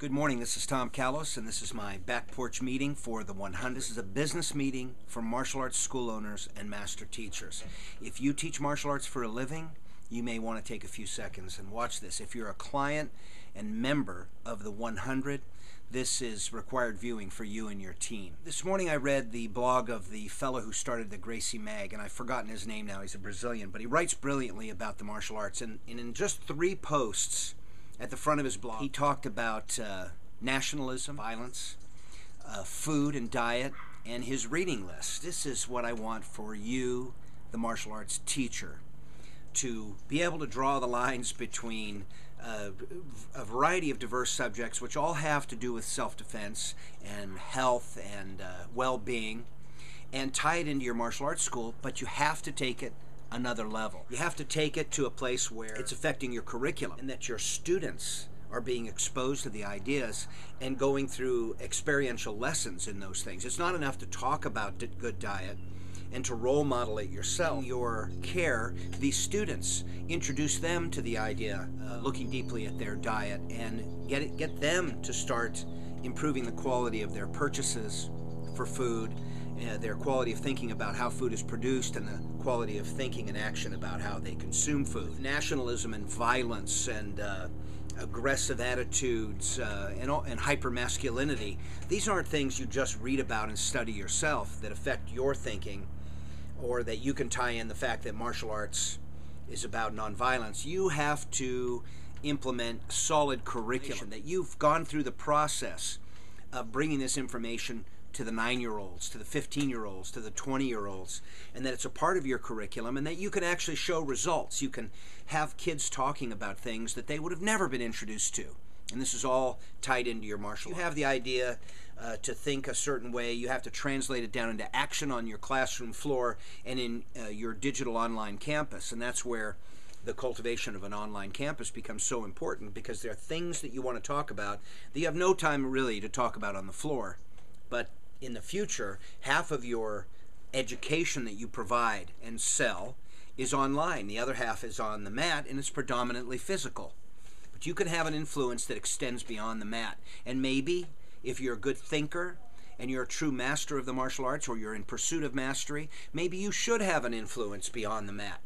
Good morning, this is Tom Callos, and this is my back porch meeting for the 100. This is a business meeting for martial arts school owners and master teachers. If you teach martial arts for a living, you may want to take a few seconds and watch this. If you're a client and member of the 100, this is required viewing for you and your team. This morning I read the blog of the fellow who started the Gracie Mag, and I've forgotten his name now. He's a Brazilian, but he writes brilliantly about the martial arts, and in just 3 posts at the front of his blog, he talked about nationalism, violence, food and diet, and his reading list. This is what I want for you, the martial arts teacher, to be able to draw the lines between a variety of diverse subjects, which all have to do with self-defense and health and well-being, and tie it into your martial arts school, but you have to take it another level. You have to take it to a place where it's affecting your curriculum and that your students are being exposed to the ideas and going through experiential lessons in those things. It's not enough to talk about good diet and to role model it yourself. In your care, these students, introduce them to the idea, looking deeply at their diet, and get them to start improving the quality of their purchases for food, their quality of thinking about how food is produced, and the quality of thinking and action about how they consume food. Nationalism and violence and aggressive attitudes and hypermasculinity, these aren't things you just read about and study yourself that affect your thinking, or that you can tie in the fact that martial arts is about nonviolence. You have to implement solid curriculum, that you've gone through the process of bringing this information to the 9-year-olds, to the 15-year-olds, to the 20-year-olds, and that it's a part of your curriculum, and that you can actually show results. You can have kids talking about things that they would have never been introduced to. And this is all tied into your martial arts. You have the idea to think a certain way. You have to translate it down into action on your classroom floor and in your digital online campus. And that's where the cultivation of an online campus becomes so important, because there are things that you want to talk about that you have no time really to talk about on the floor. But in the future, half of your education that you provide and sell is online. The other half is on the mat, and it's predominantly physical. But you can have an influence that extends beyond the mat. And maybe, if you're a good thinker and you're a true master of the martial arts, or you're in pursuit of mastery, maybe you should have an influence beyond the mat.